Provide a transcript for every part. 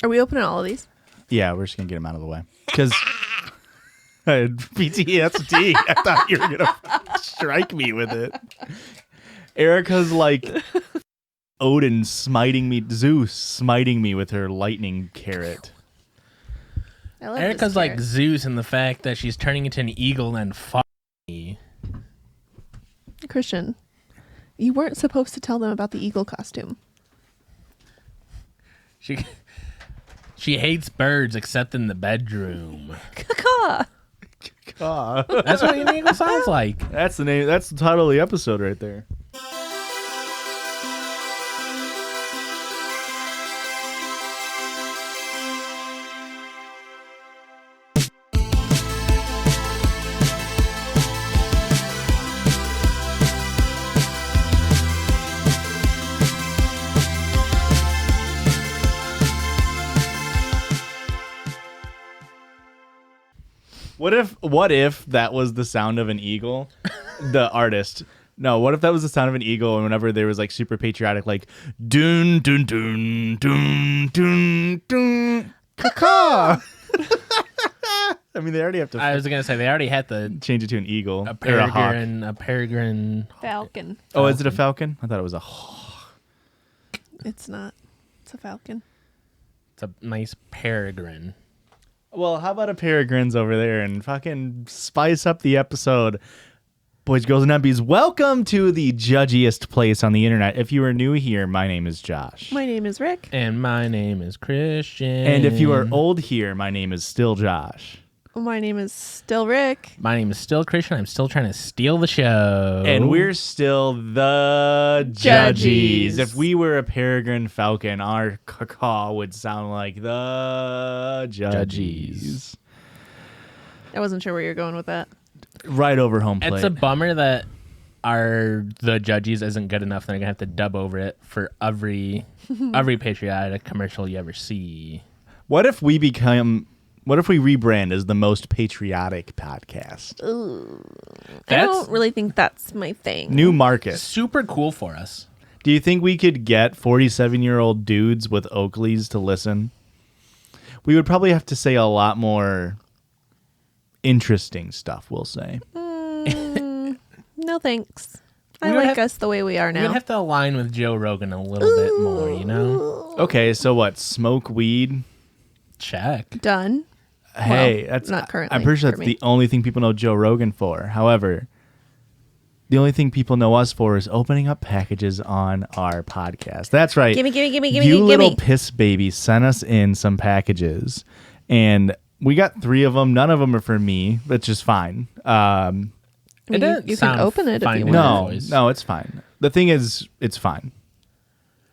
Are we opening all of these? Yeah, we're just going to get them out of the way. Because I had PTSD. I thought you were going to strike me with it. Erica's like Odin smiting me, Zeus smiting me with her lightning carrot. Erica's like Zeus in the fact that she's turning into an eagle and fuck me. Christian, you weren't supposed to tell them about the eagle costume. She hates birds except in the bedroom. Caw. That's what an eagle sounds like. That's the name. That's the title of the episode right there. What if that was the sound of an eagle? The artist. No, what if that was the sound of an eagle and whenever there was like super patriotic like dun dun dun dun dun dun caw. I mean, they already have to. I was gonna say they already had to change it to an eagle. A peregrine Falcon. Oh, is it a falcon? I thought it was a hawk. It's not. It's a falcon. It's a nice peregrine. Well, how about a peregrines over there and fucking spice up the episode? Boys, girls, and empties, welcome to the judgiest place on the internet. If you are new here, my name is Josh. My name is Rick. And my name is Christian. And if you are old here, my name is still Josh. My name is still Rick. My name is still Christian. I'm still trying to steal the show. And we're still the Judgies. If we were a peregrine falcon, our caw would sound like the Judgies. I wasn't sure where you're going with that. Right over home plate. It's a bummer that the Judgies isn't good enough. They're gonna have to dub over it for every patriotic commercial you ever see. What if we rebrand as the most patriotic podcast? Ooh. I don't really think that's my thing. New market. Super cool for us. Do you think we could get 47-year-old dudes with Oakleys to listen? We would probably have to say a lot more interesting stuff, we'll say. No thanks. I like us the way we are now. We'd have to align with Joe Rogan a little bit more, you know? Okay, so what? Smoke weed? Check. Done. Hey, well, that's not currently. I'm pretty sure that's the only thing people know Joe Rogan for. However, the only thing people know us for is opening up packages on our podcast. That's right. Gimme. You little piss baby sent us in some packages, and we got 3 of them. None of them are for me, which is fine. You can open it if you want. No, it's fine. The thing is, it's fine.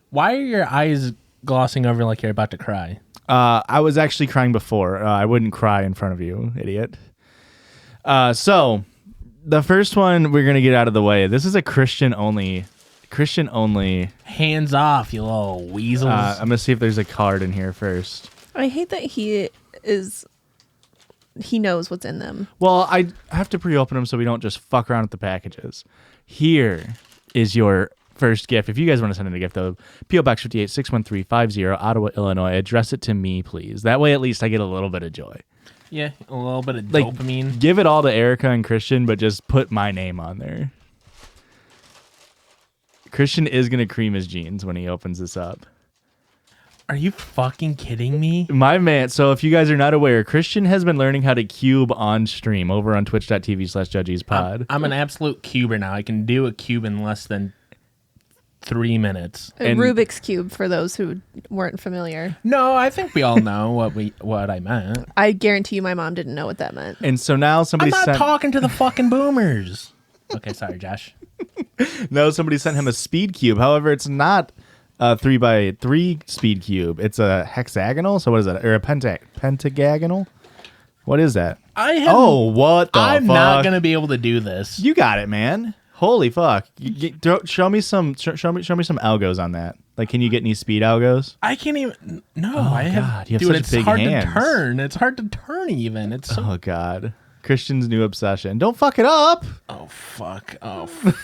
Why are your eyes glossing over like you're about to cry? I was actually crying before. I wouldn't cry in front of you, idiot. So the first one we're going to get out of the way. This is a Christian only. Hands off, you little weasels. I'm going to see if there's a card in here first. I hate that he knows what's in them. Well, I have to pre-open them so we don't just fuck around with the packages. Here is your first gift. If you guys want to send in a gift, though, P.O. Box 58 61350, Ottawa, Illinois. Address it to me, please. That way, at least I get a little bit of joy. Yeah, a little bit of dopamine. Give it all to Erica and Christian, but just put my name on there. Christian is going to cream his jeans when he opens this up. Are you fucking kidding me? My man, so if you guys are not aware, Christian has been learning how to cube on stream over on twitch.tv/judgiespod. I'm an absolute cuber now. I can do a cube in less than 3 minutes. A Rubik's Cube, for those who weren't familiar. No, I think we all know what I meant. I guarantee you my mom didn't know what that meant. And so now somebody I'm not talking to the fucking boomers. Okay, sorry, Josh. No, somebody sent him a speed cube. However, it's not a 3x3 speed cube. It's a hexagonal. So what is that? Or a pentagonal? What is that? What the fuck? I'm not gonna be able to do this. You got it, man. Holy fuck! Show me some algos on that. Like, can you get any speed algos? I can't even. No, I have. You have dude, such it's big hard hands. to turn. It's hard to turn even. It's so... Oh god, Christian's new obsession. Don't fuck it up. Oh fuck. Oh fuck.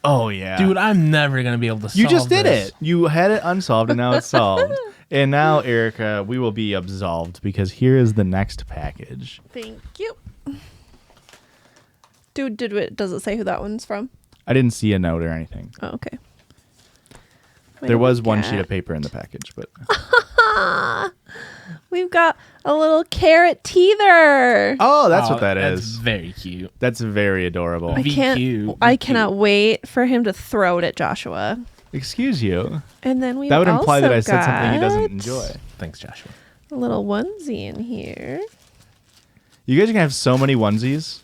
Oh, yeah. Dude, I'm never going to be able to solve You just did this. it. You had it unsolved, and now it's solved. And now, Erica, we will be absolved because here is the next package. Thank you. Dude, does it say who that one's from? I didn't see a note or anything. Oh, okay. There was one sheet of paper in the package, but we've got a little carrot teether. oh, that's what that that's is. very cute. That's very adorable. I cannot wait for him to throw it at Joshua. Excuse you. And then we That would imply that I said got something he doesn't enjoy. Thanks, Joshua. a little onesie in here. You guys are gonna have so many onesies.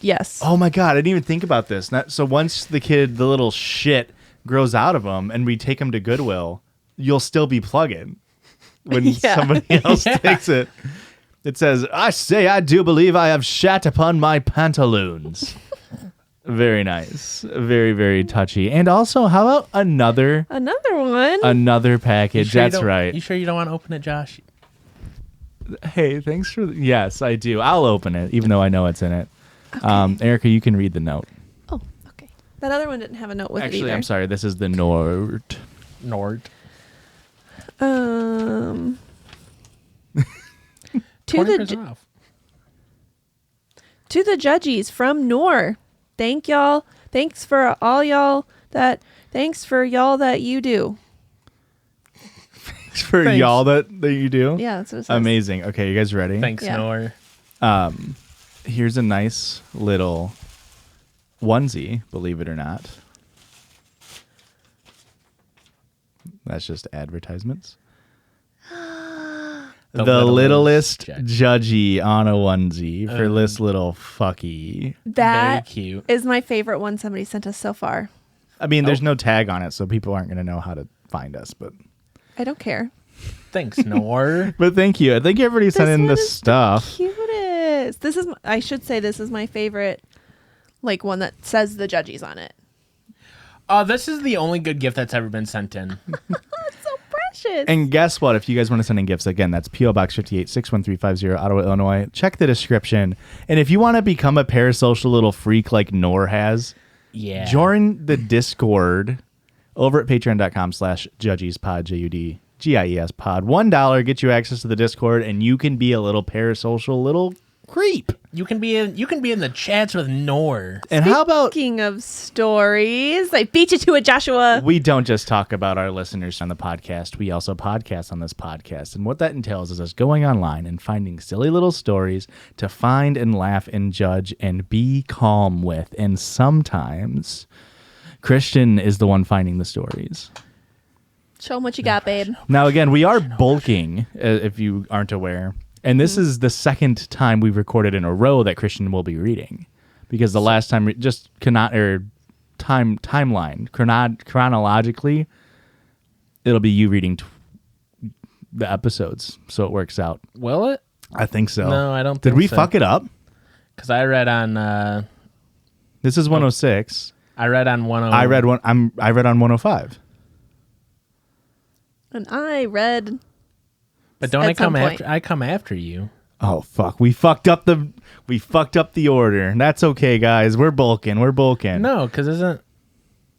Yes. Oh my god, I didn't even think about this. So once the little shit, grows out of them, and we take them to Goodwill, you'll still be plugging when somebody else takes it. It says, "I say, I do believe I have shat upon my pantaloons." Very nice. Very, very touchy. And also, how about another one? Another package. That's right. You sure you don't want to open it, Josh? Hey, thanks for... Yes, I do. I'll open it, even though I know it's in it. Okay. Erica, you can read the note. Oh, okay. That other one didn't have a note with it either. Actually, I'm sorry. This is the Nord. To 20% off. To the Judgies from Nor. Thank y'all. Thanks for all y'all that... Thanks for y'all that you do. For y'all that you do? Yeah, that's what it says. Amazing. Okay, you guys ready? Thanks, Nor. Here's a nice little onesie, believe it or not. That's just advertisements. The littlest Judgy on a onesie for this little fucky. That very cute. Is my favorite one somebody sent us so far. I mean, there's no tag on it, so people aren't going to know how to find us, but... I don't care. Thanks, Nor. But thank you. I think everybody sent in the stuff. The cutest. This is, I should say, this is my favorite, like, one that says the Judgies on it. This is the only good gift that's ever been sent in. It's so precious. And guess what? If you guys want to send in gifts, again, that's P.O. Box 58 61350, Ottawa, Illinois. Check the description. And if you want to become a parasocial little freak like Nor has, join the Discord over at patreon.com/judgiespod, JUDGIES pod. $1 gets you access to the Discord, and you can be a little parasocial little creep. You can be in the chats with Nor. And how about... Speaking of stories, I beat you to it, Joshua. We don't just talk about our listeners on the podcast. We also podcast on this podcast. And what that entails is us going online and finding silly little stories to find and laugh and judge and be calm with. And sometimes Christian is the one finding the stories. Show them what you got, babe. Now, again, we are bulking, if you aren't aware. And this is the second time we've recorded in a row that Christian will be reading. Because the last time, chronologically, it'll be you reading the episodes. So it works out. Will it? I think so. No, I don't think so. Did we fuck it up? Because I read on... This is 106. I read on 105. I read on 105. And I read... But don't I come after? I come after you. Oh fuck! We fucked up the order. That's okay, guys. We're bulking. No, because isn't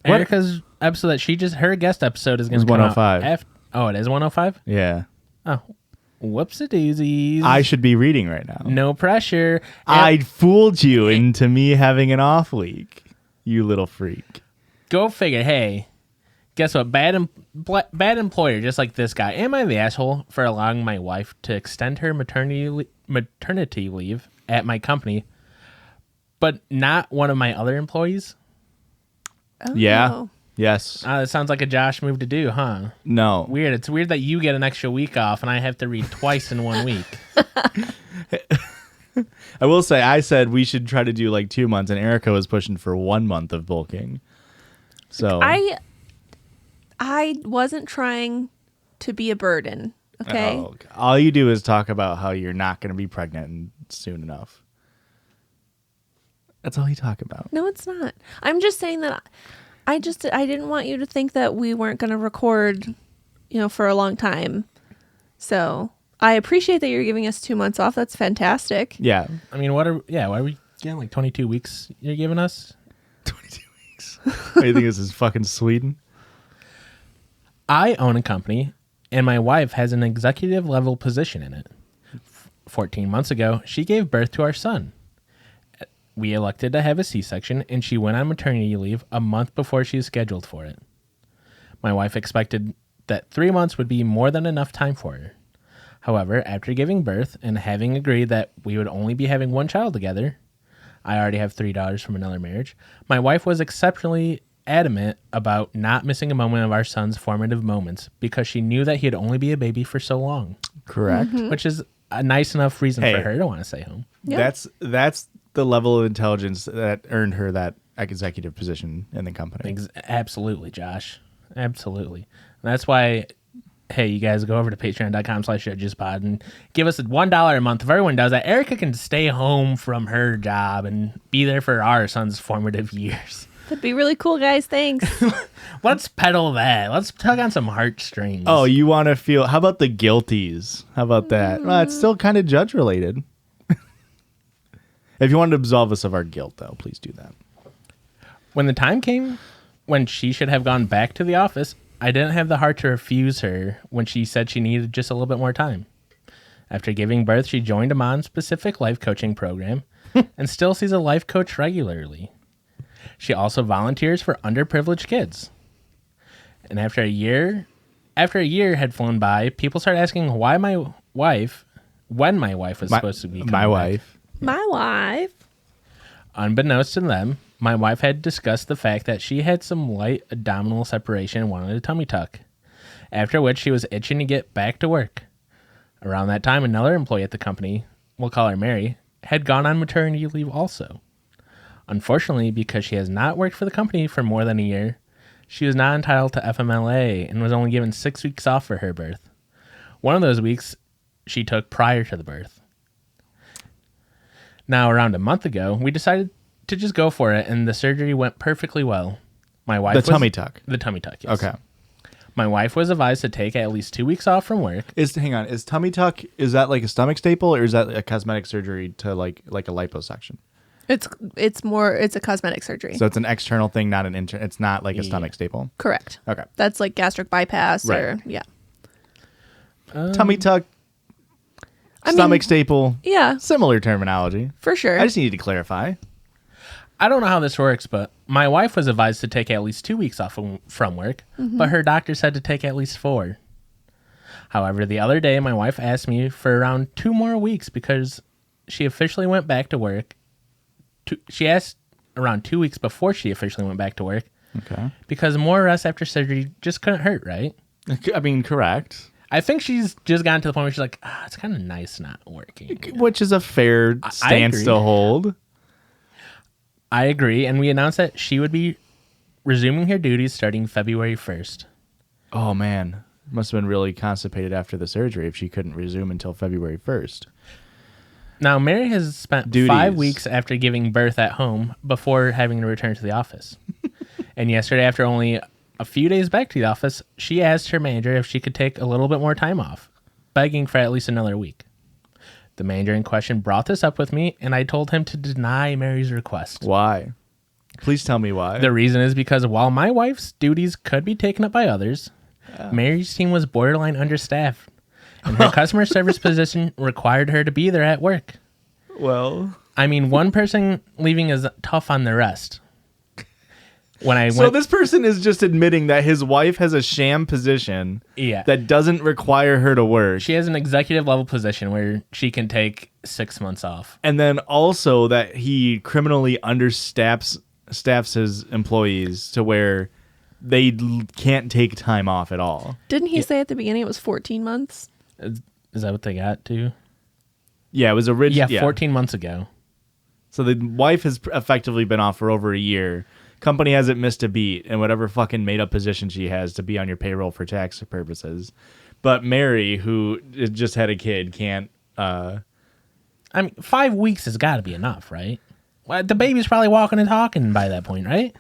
Erica's episode that her guest episode is going to come 105. Out oh, it is 105. Yeah. Oh, whoops-a-daisies. I should be reading right now. No pressure. I fooled you into me having an off week. You little freak. Go figure. Hey. Guess what? Bad employer, just like this guy. Am I the asshole for allowing my wife to extend her maternity leave at my company, but not one of my other employees? Oh. Yeah. Yes. That sounds like a Josh move to do, huh? No. Weird. It's weird that you get an extra week off and I have to read twice in 1 week. I will say, I said we should try to do like 2 months, and Erica was pushing for 1 month of bulking. So I wasn't trying to be a burden, okay? Oh, all you do is talk about how you're not going to be pregnant soon enough. That's all you talk about. No, it's not. I'm just saying that I didn't want you to think that we weren't going to record, for a long time. So I appreciate that you're giving us 2 months off. That's fantastic. Yeah. I mean, why are we getting like 22 weeks you're giving us? 22 weeks. sucks. What do you think this is fucking Sweden? I own a company, and my wife has an executive level position in it. 14 months ago, she gave birth to our son. We elected to have a C-section, and she went on maternity leave a month before she was scheduled for it. My wife expected that 3 months would be more than enough time for her. However, after giving birth and having agreed that we would only be having one child together, I already have 3 daughters from another marriage, my wife was exceptionally adamant about not missing a moment of our son's formative moments because she knew that he'd only be a baby for so long. Correct. Which is a nice enough reason for her to want to stay home. Yeah. That's the level of intelligence that earned her that executive position in the company. Absolutely, Josh. Absolutely. And that's why, hey, you guys go over to patreon.com/judgiespod and give us $1 a month. If everyone does that, Erica can stay home from her job and be there for our son's formative years. That'd be really cool, guys. Thanks. Let's peddle that. Let's tug on some heartstrings. Oh, you want to feel... How about the guilties? How about that? Well, it's still kind of judge-related. If you wanted to absolve us of our guilt, though, please do that. When the time came when she should have gone back to the office, I didn't have the heart to refuse her when she said she needed just a little bit more time. After giving birth, she joined a mom-specific life coaching program and still sees a life coach regularly. She also volunteers for underprivileged kids. And after a year had flown by, people started asking when my wife was supposed to be coming back. My wife. Unbeknownst to them, my wife had discussed the fact that she had some light abdominal separation and wanted a tummy tuck, after which she was itching to get back to work. Around that time, another employee at the company, we'll call her Mary, had gone on maternity leave also. Unfortunately, because she has not worked for the company for more than a year, she was not entitled to FMLA and was only given 6 weeks off for her birth. One of those weeks she took prior to the birth. Now, around a month ago, we decided to just go for it, and the surgery went perfectly well. The tummy tuck. The tummy tuck, yes. Okay. My wife was advised to take at least 2 weeks off from work. Is tummy tuck, is that like a stomach staple, or is that a cosmetic surgery to like a liposuction? It's a cosmetic surgery. So it's an external thing, not an internal. It's not like a stomach staple. Correct. Okay. That's like gastric bypass or yeah. Tummy tuck, stomach staple. Yeah. Similar terminology. For sure. I just needed to clarify. I don't know how this works, but my wife was advised to take at least 2 weeks off from work, but her doctor said to take at least 4. However, the other day, my wife asked me for around 2 more weeks because she officially went back to work. She asked around 2 weeks before she officially went back to work. Okay. Because more rest after surgery just couldn't hurt, right? I mean, correct. I think she's just gotten to the point where she's like, it's kind of nice not working. Which is a fair stance to hold. I agree, and we announced that she would be resuming her duties starting February 1st. Oh, man. Must have been really constipated after the surgery if she couldn't resume until February 1st. Now, Mary has spent 5 weeks after giving birth at home before having to return to the office. And yesterday, after only a few days back to the office, she asked her manager if she could take a little bit more time off, begging for at least another week. The manager in question brought this up with me, and I told him to deny Mary's request. Why? Please tell me why. The reason is because while my wife's duties could be taken up by others, Mary's team was borderline understaffed, and her customer service position required her to be there at work. Well, I mean, one person leaving is tough on the rest. So this person is just admitting that his wife has a sham position that doesn't require her to work. She has an executive level position where she can take 6 months off. And then also that he criminally understaffs his employees to where they can't take time off at all. Didn't he say at the beginning it was 14 months? Is that what they got to? Yeah, it was originally. Yeah, 14 months ago. So the wife has effectively been off for over a year. Company hasn't missed a beat in whatever fucking made up position she has to be on your payroll for tax purposes. But Mary, who just had a kid, can't. I mean, 5 weeks has got to be enough, right? Well, the baby's probably walking and talking by that point, right?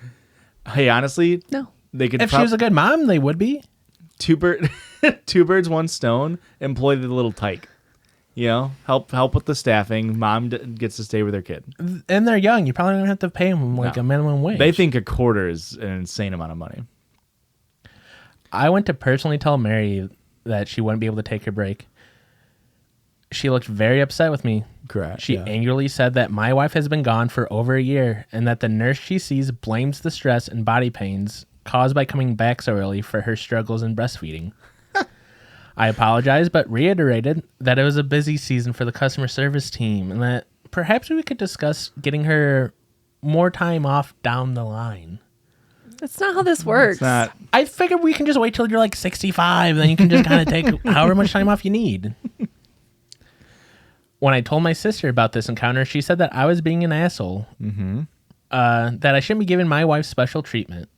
Hey, honestly, no. They could. If she was a good mom, they would be. Two birds, one stone. Employ the little tyke. You know, help with the staffing. Mom gets to stay with her kid. And they're young. You probably don't have to pay them like No. a minimum wage. They think a quarter is an insane amount of money. I went to personally tell Mary that she wouldn't be able to take her break. She looked very upset with me. Correct. She angrily said that my wife has been gone for over a year and that the nurse she sees blames the stress and body pains caused by coming back so early for her struggles in breastfeeding. I apologized, but reiterated that it was a busy season for the customer service team and that perhaps we could discuss getting her more time off down the line. That's not how this works. It's not. I figured we can just wait till you're like 65, then you can just kind of take however much time off you need. When I told my sister about this encounter, she said that I was being an asshole. That I shouldn't be giving my wife special treatment.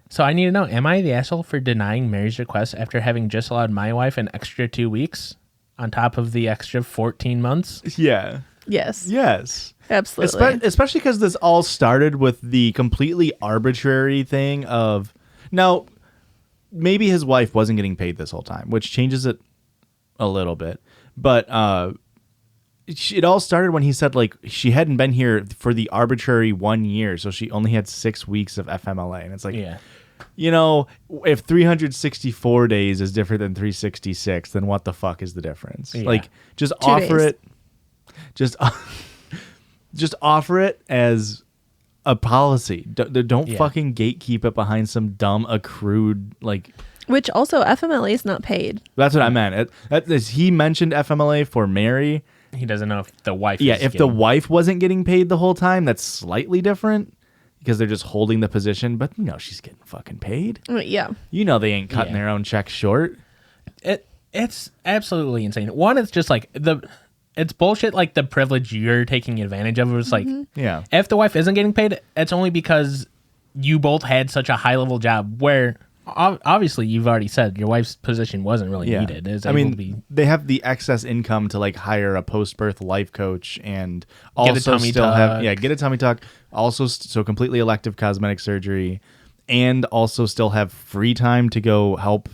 So I need to know, am I the asshole for denying Mary's request after having just allowed my wife an extra 2 weeks on top of the extra 14 months? Yeah. Yes. Yes. Absolutely. Especially because this all started with the completely arbitrary thing of, now, maybe his wife wasn't getting paid this whole time, which changes it a little bit. But it all started when he said, like, she hadn't been here for the arbitrary 1 year, so she only had 6 weeks of FMLA. And it's like, Yeah. you know, if 364 days is different than 366, then what the fuck is the difference? Yeah. Like, just 2 offer days. it. Just offer it as a policy. Don't Yeah. fucking gatekeep it behind some dumb accrued, like. Which also FMLA is not paid. That's what I meant. He mentioned FMLA for Mary. He doesn't know if the wife Yeah, is if the getting- wife wasn't getting paid the whole time, that's slightly different because they're just holding the position. But you know, she's getting fucking paid. Yeah. You know, they ain't cutting Yeah. their own checks short. It's absolutely insane. One, it's just like it's bullshit. Like the privilege you're taking advantage of. It's like, Yeah. if the wife isn't getting paid, it's only because you both had such a high level job where obviously you've already said your wife's position wasn't really Yeah. needed. It's I able mean, to be, they have the excess income to like hire a post-birth life coach and Get a also tummy still have tuck. get a tummy tuck. Also, so completely elective cosmetic surgery, and also still have free time to go help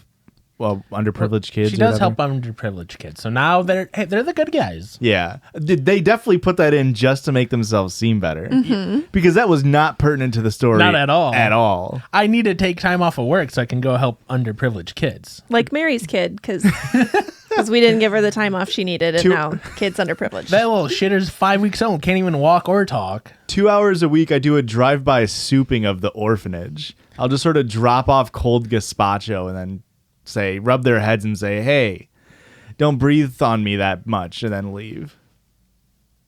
underprivileged kids. she or does whatever. help underprivileged kids. So now they're the good guys. Yeah, they definitely put that in just to make themselves seem better, Mm-hmm. because that was not pertinent to the story. Not at all. At all. I need to take time off of work so I can go help underprivileged kids. Like Mary's kid, because we didn't give her the time off she needed, and now kid's underprivileged. That little shitter's 5 weeks old, can't even walk or talk. 2 hours a week, I do a drive-by souping of the orphanage. I'll just sort of drop off cold gazpacho and then rub their heads and say, hey, don't breathe on me that much, and then leave.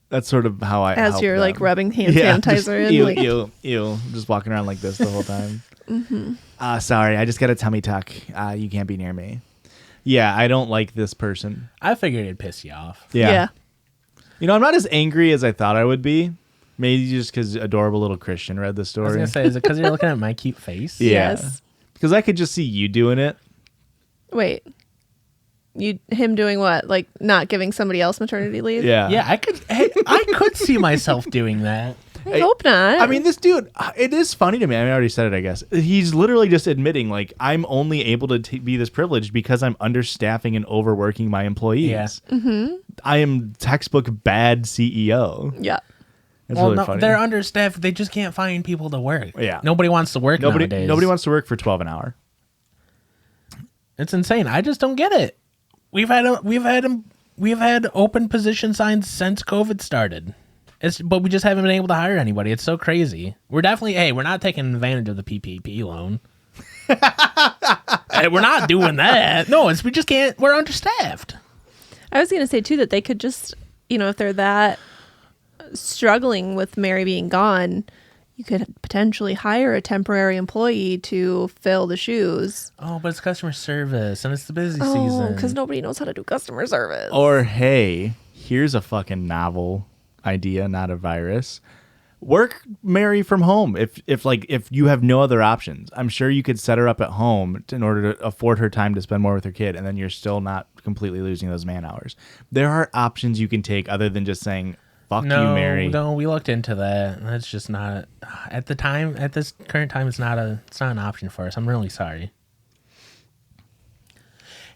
That's sort of how I As help you're them. like rubbing hand just sanitizer in. ew, Like, ew. Just walking around like this the whole time. Sorry, I just got a tummy tuck. You can't be near me. Yeah, I don't like this person. I figured it'd piss you off. yeah. You know, I'm not as angry as I thought I would be. Maybe just because adorable little Christian read the I was story. gonna say, is it because you're looking at my cute face? Yeah. Yes. Because I could just see you doing it. Wait. Him doing what? Like not giving somebody else maternity leave? Yeah. Yeah, I could see myself doing that. I hope not. I mean, this dude, it is funny to me. I mean, I already said it, I guess. He's literally just admitting, like, I'm only able to be this privileged because I'm understaffing and overworking my employees. Yeah. Mm-hmm. I am textbook bad CEO. yeah. That's Well, really no, funny. they're understaffed. They just can't find people to work. Yeah. Nobody wants to work Nobody nowadays. wants to work for 12 an hour. It's insane. I just don't get it. We've had open position signs since COVID started. But we just haven't been able to hire anybody. It's so crazy. We're not taking advantage of the PPP loan. We're not doing that. No, we just can't. We're understaffed. I was going to say, too, that they could just, if they're that struggling with Mary being gone, you could potentially hire a temporary employee to fill the shoes. Oh, but it's customer service and it's the busy Oh, season. because nobody knows how to do customer service. Or, hey, here's a fucking novel idea, not a virus. Work Mary from home if you have no other options. I'm sure you could set her up at home in order to afford her time to spend more with her kid, and then you're still not completely losing those man hours. There are options you can take other than just saying, fuck you, Mary. No, we looked into that. That's just not at this current time. It's not an option for us. I'm really sorry.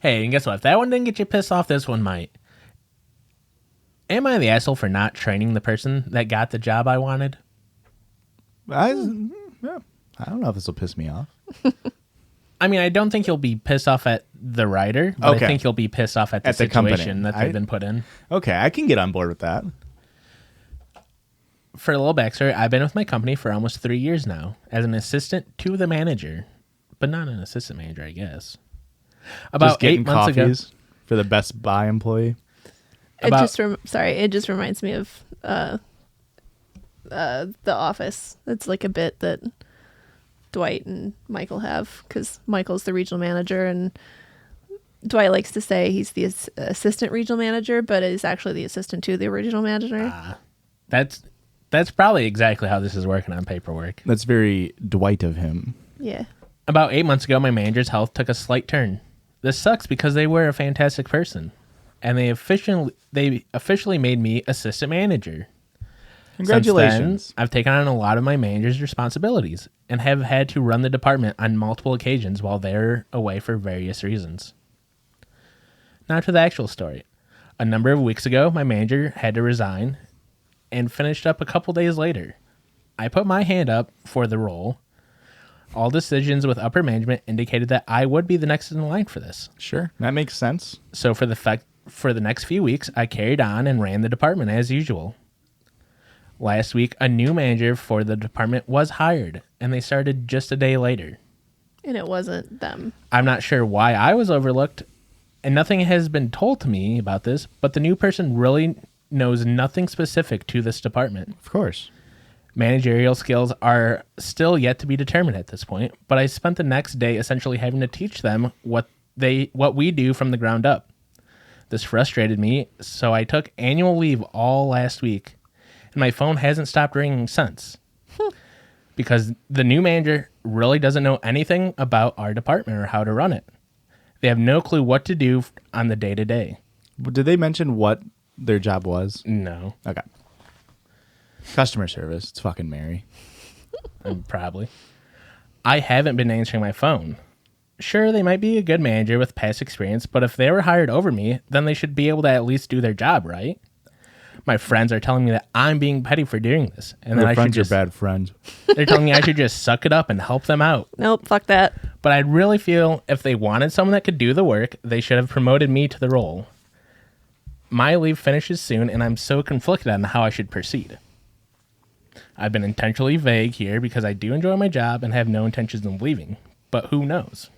Hey, and guess what? If that one didn't get you pissed off, this one might. Am I the asshole for not training the person that got the job I wanted? I don't know if this will piss me off. I mean, I don't think you'll be pissed off at the writer, but Okay. I think you'll be pissed off at the At the company. situation that they've been put in. Okay, I can get on board with that. For a little backstory, I've been with my company for almost 3 years now as an assistant to the manager, but not an assistant manager, I guess. About Just getting 8 months ago. coffees for the Best Buy employee. It just reminds me of The Office. It's like a bit that Dwight and Michael have, because Michael's the regional manager and Dwight likes to say he's the assistant regional manager, but is actually the assistant to the regional manager. That's probably exactly how this is working on paperwork. That's very Dwight of him. Yeah. About 8 months ago, my manager's health took a slight turn. This sucks because they were a fantastic person, and they officially made me assistant manager. Congratulations. Since then, I've taken on a lot of my manager's responsibilities and have had to run the department on multiple occasions while they're away for various reasons. Now to the actual story. A number of weeks ago, my manager had to resign and finished up a couple days later. I put my hand up for the role. All decisions with upper management indicated that I would be the next in line for this. Sure, that makes sense. So for the next few weeks, I carried on and ran the department as usual. Last week, a new manager for the department was hired, and they started just a day later. And it wasn't them. I'm not sure why I was overlooked, and nothing has been told to me about this, but the new person really knows nothing specific to this department. Of course. Managerial skills are still yet to be determined at this point, but I spent the next day essentially having to teach them what we do from the ground up. This frustrated me, so I took annual leave all last week, and my phone hasn't stopped ringing since. Because the new manager really doesn't know anything about our department or how to run it. They have no clue what to do on the day-to-day. Did they mention what their job was? No. Okay. Customer service. It's fucking Mary. Probably. I haven't been answering my phone. Sure, they might be a good manager with past experience, but if they were hired over me, then they should be able to at least do their job, right? My friends are telling me that I'm being petty for doing this, and Their that I should friends just, are bad friends. they're telling me I should just suck it up and help them out. Nope, fuck that. But I'd really feel if they wanted someone that could do the work, they should have promoted me to the role. My leave finishes soon, and I'm so conflicted on how I should proceed. I've been intentionally vague here because I do enjoy my job and have no intentions of leaving, but who knows?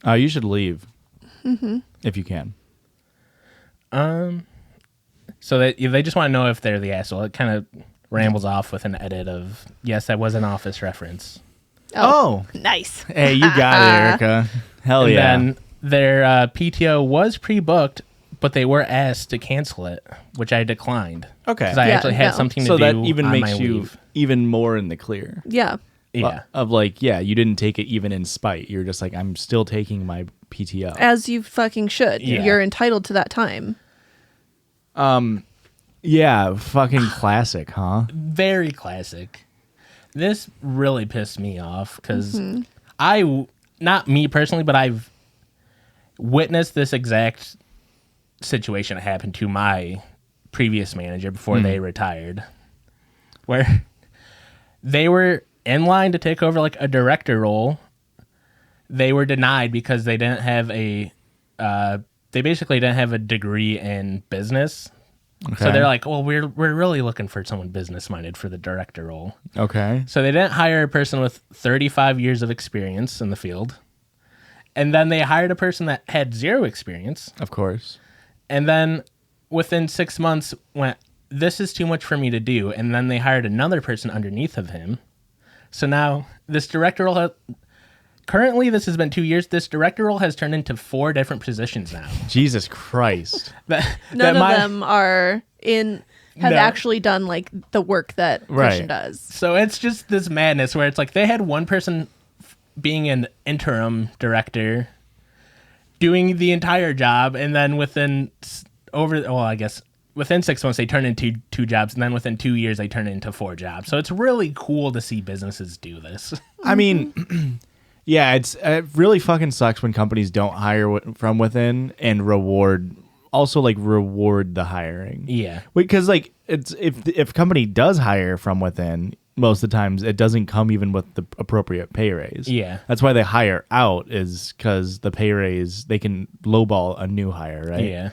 You should leave. If you can. So they just want to know if they're the asshole. It kind of rambles off with an edit of, yes, that was an Office reference. Oh. Nice. Hey, you got it, Erica. Hell And yeah. then their PTO was pre-booked, but they were asked to cancel it, which I declined. Okay. Because I Yeah, actually had no. something to So do that even on makes my you leave. even more in the clear. Yeah. Yeah. Of like, yeah, you didn't take it even in spite. You're just like, I'm still taking my PTO. As you fucking should. Yeah. You're entitled to that time. Yeah, fucking classic, huh? Very classic. This really pissed me off because not me personally, but I've witnessed this exact situation happen to my previous manager before they retired, where they were in line to take over like a director role. They were denied because they didn't have they basically didn't have a degree in business. So Okay. they're like, well, we're really looking for someone business minded for the director role. Okay. So they didn't hire a person with 35 years of experience in the field. And then they hired a person that had 0 experience. Of course. And then within 6 months went, this is too much for me to do. And then they hired another person underneath of him. So now this director role, currently this has been 2 years. This director role has turned into 4 different positions now. Jesus Christ. None of them have No. actually done like the work that Christian does. So it's just this madness where it's like they had one person being an interim director doing the entire job, and then within 6 months they turn into 2 jobs, and then within 2 years they turn into 4 jobs. So it's really cool to see businesses do this. I mean, yeah, it really fucking sucks when companies don't hire from within and reward also like reward the hiring. Yeah. Because like it's if a company does hire from within, most of the times it doesn't come even with the appropriate pay raise. Yeah. That's why they hire out, is because the pay raise, they can lowball a new hire, right? Yeah.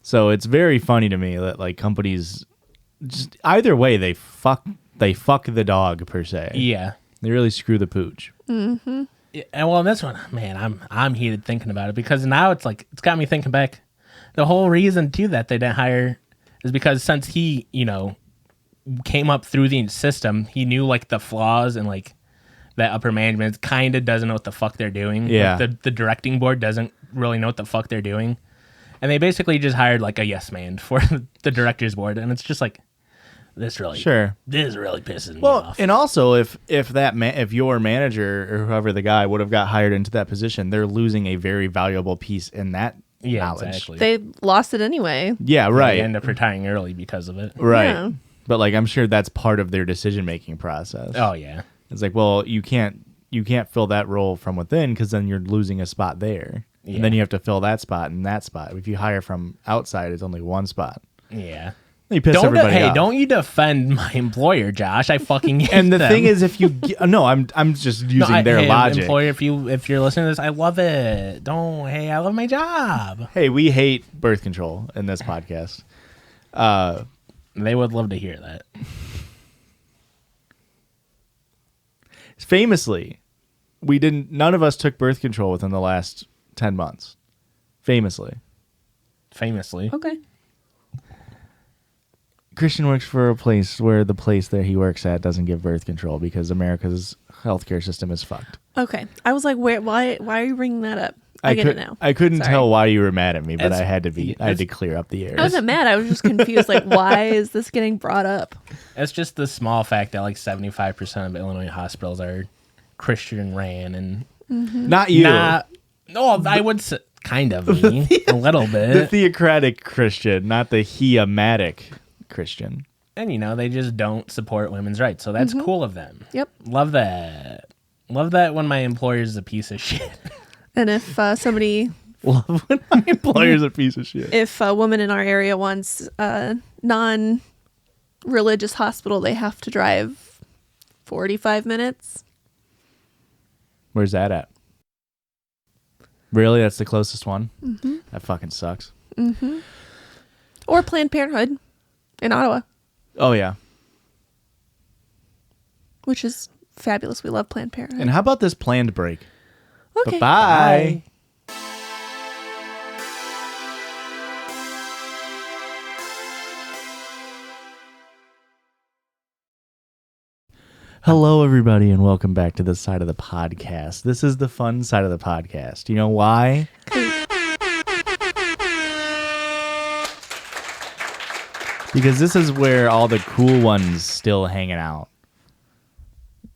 So it's very funny to me that like companies, just either way, they fuck the dog per se. Yeah. They really screw the pooch. Mm-hmm. Yeah, and well, this one, man, I'm heated thinking about it, because now it's got me thinking back. The whole reason too that they didn't hire is because since he, came up through the system, he knew like the flaws, and like that upper management kind of doesn't know what the fuck they're doing. Yeah. Like, the directing board doesn't really know what the fuck they're doing, and they basically just hired like a yes man for the directors board, and it's just like, this really pisses me off. And also if your manager or whoever the guy would have got hired into that position, they're losing a very valuable piece in that knowledge. Exactly. They lost it anyway. Yeah, right. They end up retiring early because of it. Right. Yeah. But like I'm sure that's part of their decision making process. Oh yeah. It's like, well, you can't fill that role from within, because then you're losing a spot there. Yeah. And then you have to fill that spot and that spot. If you hire from outside, it's only one spot. Yeah. You piss everybody off. Don't you defend my employer, Josh? I fucking hate And the them. thing is, if you no, I'm just using their logic. Employer, if you're listening to this, I love it. I love my job. Hey, we hate birth control in this podcast. They would love to hear that. Famously, none of us took birth control within the last 10 months. Famously. Okay. Christian works for a place where the place that he works at doesn't give birth control because America's healthcare system is fucked. Okay. I was like, why are you bringing that up? I get it now. I couldn't Sorry. tell why you were mad at me, but It's- I had to clear up the air. I wasn't mad. I was just confused. Like, why is this getting brought up? It's just the small fact that like 75% of Illinois hospitals are Christian ran, and Not you. I would say kind of me, a little The bit. theocratic Christian, not the heomatic Christian. And they just don't support women's rights, so that's cool of them. Yep. Love that. Love that when my employer is a piece of shit. And if somebody, Love when my employer's a piece of shit. if a woman in our area wants a non-religious hospital, they have to drive 45 minutes. Where's that at? Really? That's the closest one? Mm-hmm. That fucking sucks. Mm-hmm. Or Planned Parenthood in Ottawa, Oh, yeah. which is fabulous. We love Planned Parenthood. And how about this planned break? Okay. Bye-bye. Hello, everybody, and welcome back to this side of the podcast. This is the fun side of the podcast. You know why? Because this is where all the cool ones still hanging out.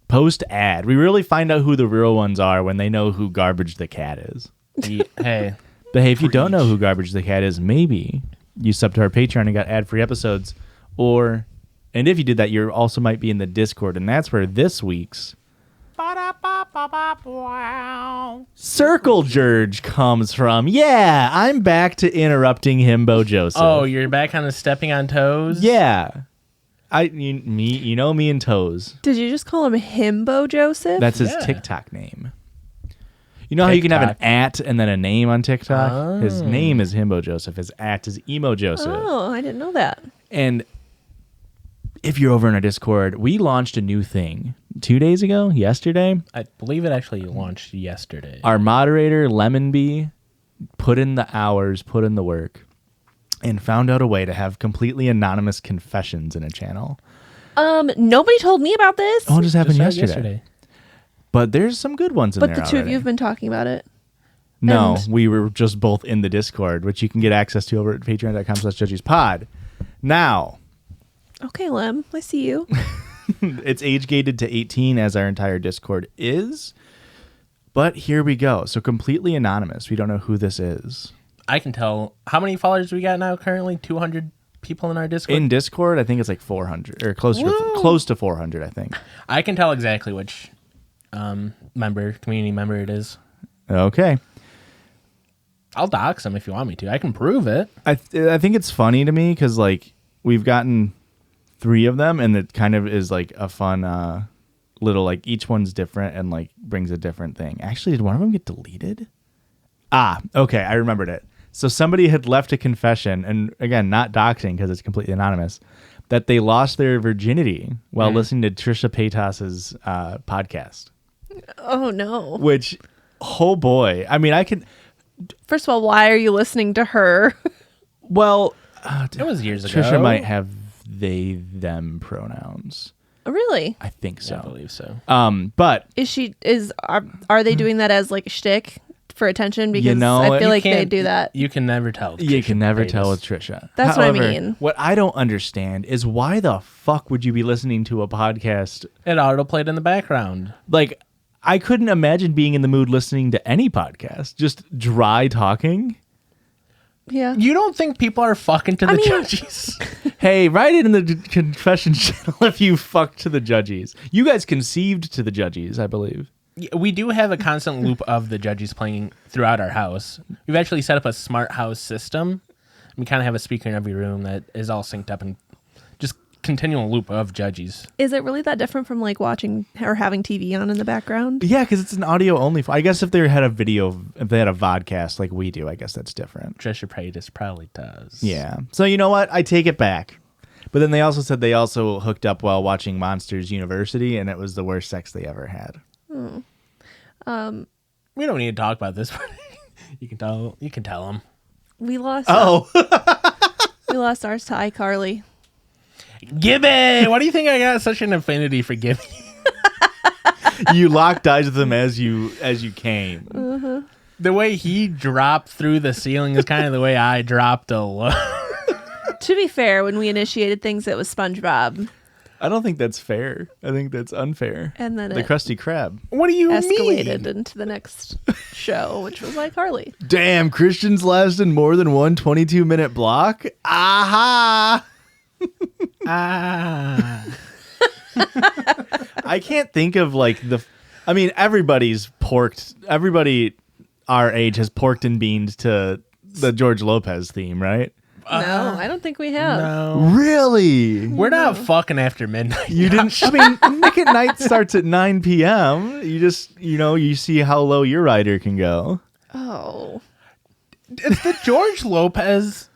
Post ad. We really find out who the real ones are when they know who Garbage the Cat is. Hey. But hey, if you don't know who Garbage the Cat is, maybe you sub to our Patreon and got ad-free episodes. And if you did that, you also might be in the Discord. And that's where this week's Circle Judge comes from. Yeah, I'm back to interrupting Himbo Joseph. Oh, you're back on the stepping on toes? Yeah. You know me and Toes. Did you just call him Himbo Joseph? That's his Yeah. TikTok name. You know how you can have an TikTok. at and then a name on TikTok? Oh. His name is Himbo Joseph. His at is Emo Joseph. Oh, I didn't know that. And if you're over in our Discord, we launched a new thing 2 days ago, yesterday. I believe it actually launched yesterday. Our moderator, Lemon Bee, put in the hours, put in the work, and found out a way to have completely anonymous confessions in a channel. Nobody told me about this. Oh, it just happened Just yesterday. But there's some good ones in But there the two of already. you have been talking about it. No, And- we were just both in the Discord, which you can get access to over at patreon.com/judgiespod. Now, Okay, Lem, I see you. it's age gated to 18 as our entire Discord is. But here we go. So completely anonymous. We don't know who this is. I can tell. How many followers we got now currently? 200 people in our Discord? In Discord, I think it's like 400 or close to 400, I think. I can tell exactly which community member it is. Okay. I'll dox him if you want me to. I can prove it. I think it's funny to me because like we've gotten 3 of them, and it kind of is like a fun little like each one's different and like brings a different thing. Actually, did one of them get deleted? Okay, I remembered it. So somebody had left a confession, and again, not doxing because it's completely anonymous, that they lost their virginity while listening to Trisha Paytas's podcast. Oh no! Which, oh boy, I mean, I can. First of all, why are you listening to her? Well, It was years ago. Trisha might have they them pronouns. Really? I think so. I believe so. But Are they doing that as like a shtick for attention? Because You know, I feel you like they do that. You can never tell. with you Trisha can never Paytas. tell with Trisha. That's what I However, mean. What I don't understand is why the fuck would you be listening to a podcast? It auto played in the background. Like, I couldn't imagine being in the mood listening to any podcast. Just dry talking. Yeah. You don't think people are fucking to the mean- Judgies? Hey, write it in the confession channel if you fucked to the Judgies. You guys conceived to the Judgies, I believe. We do have a constant loop of the Judgies playing throughout our house. We've actually set up a smart house system. We kind of have a speaker in every room that is all synced up and just continual loop of Judgies. Is it really that different from like watching or having TV on in the background? Yeah, because it's an audio only. I guess if they had a video, if they had a vodcast like we do, I guess that's different. Trisha Paytas probably does. Yeah. So you know what? I take it back. But then they also said they also hooked up while watching Monsters University, and it was the worst sex they ever had. We don't need to talk about this. You can tell them. We lost. Oh. We lost ours to iCarly. Gibby! Why do you think I got such an affinity for Gibby? You locked eyes with them as you came. The way he dropped through the ceiling is kind of the way I dropped a low. To be fair, when we initiated things, it was SpongeBob, I don't think that's fair. I think that's unfair. and then The it Krusty Krab. What do you escalated mean? into the next show, which was iCarly. Damn, Christians lasted more than one 22-minute block? Aha! Ah. I can't think of like I mean, everybody our age has porked and beaned to the George Lopez theme, right? No, I don't think we have. No. Really? We're not fucking after midnight. You didn't. I mean, Nick at Night starts at 9 p.m. You just, you see how low your rider can go. Oh, Is the George Lopez?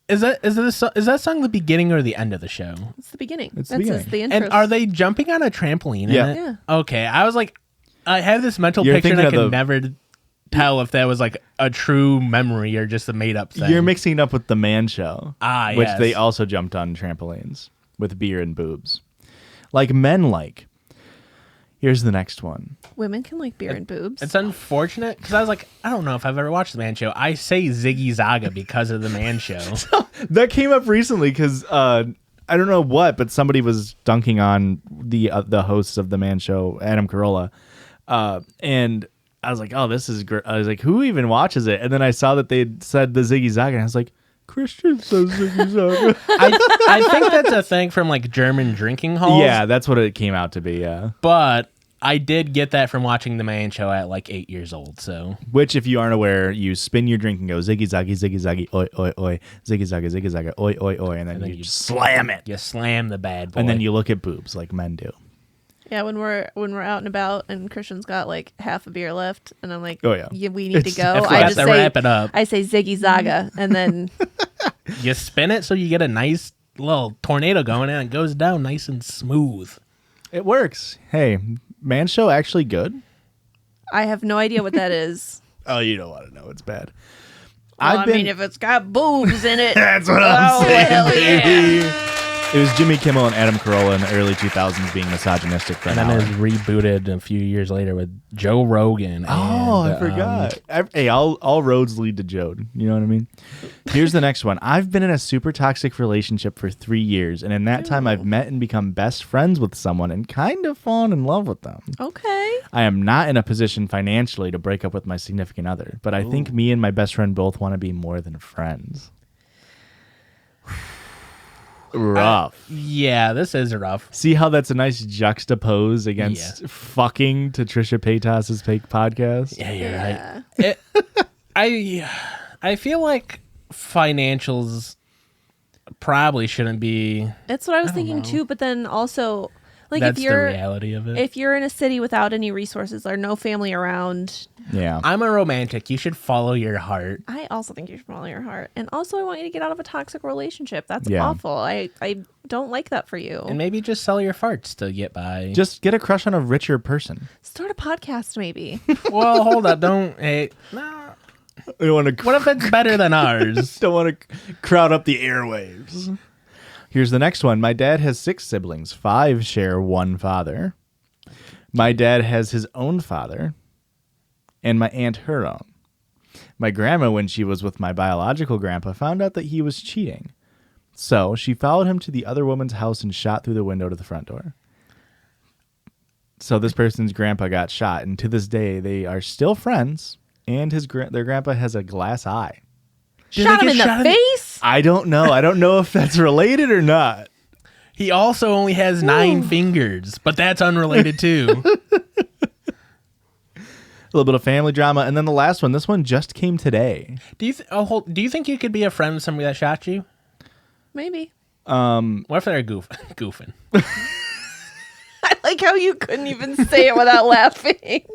Is that song the beginning or the end of the show? it's the beginning. It's the That's beginning. the intro. And are they jumping on a trampoline? Yeah. In it? Yeah. Okay, I was like, I have this mental You're picture and I thinking could of never tell if that was like a true memory or just a made up thing. You're mixing it up with the Man Show, which yes. they also jumped on trampolines with beer and boobs, like men like. Here's the next one. Women can like beer and boobs. It's unfortunate because I was like, I don't know if I've ever watched the Man Show. I say Ziggy Zaga because of the Man Show. That came up recently because I don't know what, but somebody was dunking on the hosts of the Man Show, Adam Carolla, and I was like, oh, this is great. I was like, who even watches it? And then I saw that they said the Ziggy Zaga, and I was like, Christian says Ziggy Zaga. I think that's a thing from like German drinking halls. Yeah, that's what it came out to be. Yeah. But I did get that from watching the Man Show at like 8 years old. So Which, if you aren't aware, you spin your drink and go ziggy zaggy, oi oi oi, ziggy zaga, oi oi oi, and then you slam it, you slam the bad boy. and then you look at boobs like men do. Yeah, when we're out and about and Christian's got like half a beer left, and I'm like, Oh, yeah. we need to It's go. I forgot to wrap it up. I say Ziggy Zaga, and then You spin it so you get a nice little tornado going and it goes down nice and smooth. It works. Hey, Man Show actually good? I have no idea what that is. Oh, you don't want to know. It's bad. Well, I mean, if it's got boobs in it, That's what I'm saying, hell baby. yeah. It was Jimmy Kimmel and Adam Carolla in the early 2000s being misogynistic for And an then hour. it was rebooted a few years later with Joe Rogan. Oh, and, I forgot. Hey, all roads lead to Jode. You know what I mean? Here's the next one. I've been in a super toxic relationship for 3 years, and in that time, I've met and become best friends with someone and kind of fallen in love with them. Okay. I am not in a position financially to break up with my significant other, but I think me and my best friend both want to be more than friends. Rough. Yeah, this is rough. See how that's a nice juxtapose against fucking to Trisha Paytas's fake podcast? Yeah, you're Yeah. right. I feel like financials probably shouldn't be. That's what I was thinking too. But then also, like, That's if you're the reality of it. if you're in a city without any resources or no family around, Yeah. I'm a romantic. You should follow your heart. I also think you should follow your heart. And also, I want you to get out of a toxic relationship. That's Yeah. awful. I don't like that for you. And maybe just sell your farts to get by. Just get a crush on a richer person. Start a podcast, maybe. Well, hold up. Don't. Hey, no. I don't want to. What if it's better than ours? Don't want to crowd up the airwaves. Here's the next one. My dad has 6 siblings. 5 share one father. My dad has his own father, and my aunt her own. My grandma, when she was with my biological grandpa, found out that he was cheating. So she followed him to the other woman's house and shot through the window to the front door. So this person's grandpa got shot, and to this day, they are still friends, and their grandpa has a glass eye. Shot him in the face? I don't know. I don't know if that's related or not. He also only has 9 fingers, but that's unrelated too. A little bit of family drama. And then the last one. This one just came today. Do you do you think you could be a friend with somebody that shot you? Maybe. What if they're goofing? I like how you couldn't even say it without laughing.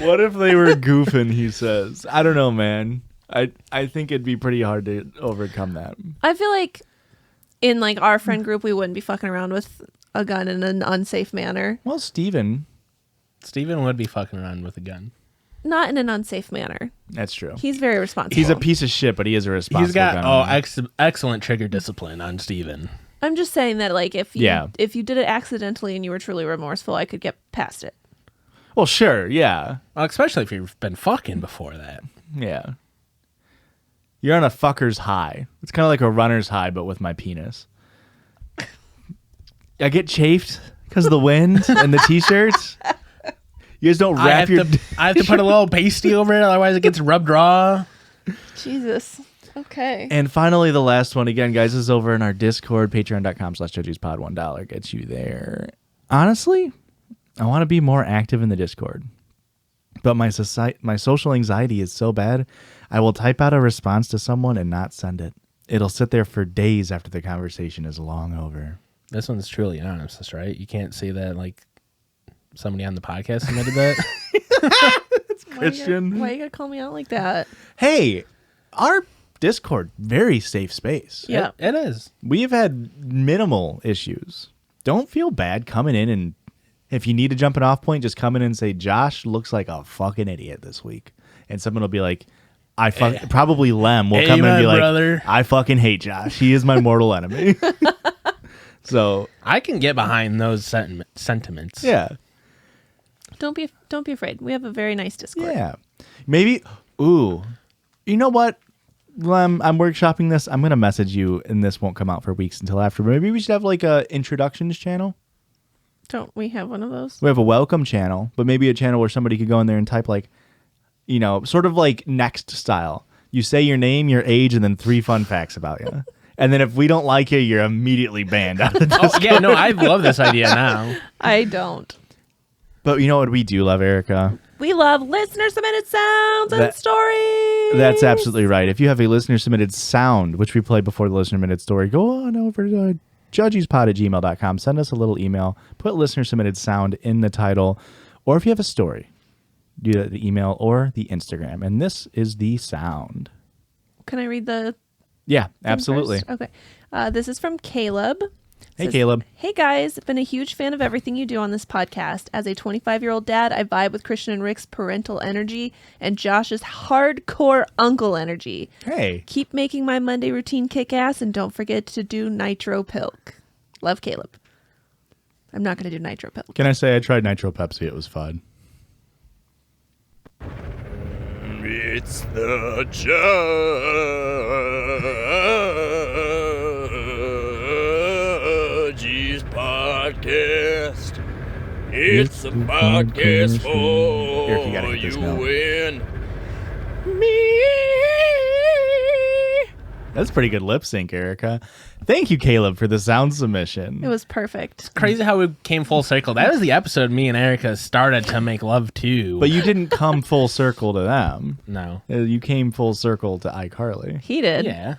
What if they were goofing, he says. I don't know, man. I think it'd be pretty hard to overcome that. I feel like in like our friend group, we wouldn't be fucking around with a gun in an unsafe manner. Well, Steven. Steven would be fucking around with a gun. Not in an unsafe manner. That's true. He's very responsible. He's a piece of shit, but he is a responsible He's got gun owner. excellent trigger discipline on Steven. I'm just saying that like if you did it accidentally and you were truly remorseful, I could get past it. Well, sure, yeah. Well, especially if you've been fucking before that. Yeah. You're on a fucker's high. It's kind of like a runner's high, but with my penis. I get chafed because of the wind and the t-shirts. You guys don't wrap your... I have to put a little pasty over it, otherwise it gets rubbed raw. Jesus. Okay. And finally, the last one. Again, guys, this is over in our Discord, patreon.com/judgiespod. $1 gets you there. Honestly, I want to be more active in the Discord. But my social anxiety is so bad, I will type out a response to someone and not send it. It'll sit there for days after the conversation is long over. This one's truly honest, right? You can't say that like somebody on the podcast submitted that. It's Christian. Why you gotta call me out like that? Hey, our Discord, very safe space. Yeah. It is. We've had minimal issues. Don't feel bad coming in, and if you need a jumping off point, just come in and say, Josh looks like a fucking idiot this week. And someone will be like, probably Lem will come in and be like, brother. I fucking hate Josh. He is my mortal enemy. So I can get behind those sentiments. yeah. Don't be afraid. We have a very nice Discord. Yeah. Maybe, you know what, Lem, I'm workshopping this. I'm going to message you, and this won't come out for weeks until after. But maybe we should have like a introductions channel. Don't we have one of those? We have a welcome channel, but maybe a channel where somebody could go in there and type like, sort of like Next style. You say your name, your age, and then 3 fun facts about you. And then if we don't like you, you're immediately banned out of the Discord. Oh, yeah, no, I love this idea now. I don't. But you know what we do love, Erica? We love listener-submitted sounds and stories. That's absolutely right. If you have a listener-submitted sound, which we played before the listener-submitted story, go on over to judgiespod@gmail.com. Send us a little email. Put listener-submitted sound in the title. Or if you have a story, do that the email or the Instagram. And this is the sound. Can I read the... Yeah, absolutely. first? Okay. This is from Caleb. Hey, Caleb. Hey, guys. Been a huge fan of everything you do on this podcast. As a 25-year-old dad, I vibe with Christian and Rick's parental energy and Josh's hardcore uncle energy. Hey. Keep making my Monday routine kick ass, and don't forget to do Nitro Pilk. Love, Caleb. I'm not going to do Nitro Pilk. Can I say I tried Nitro Pepsi? It was fun. It's the Judgies podcast. It's a podcast for Eric, you gotta hit this note. you and me. That's pretty good lip sync, Erica. Thank you, Caleb, for the sound submission. It was perfect. Crazy how we came full circle. That was the episode me and Erica started to make love to. But you didn't come full circle to them. No. You came full circle to iCarly. He did. Yeah.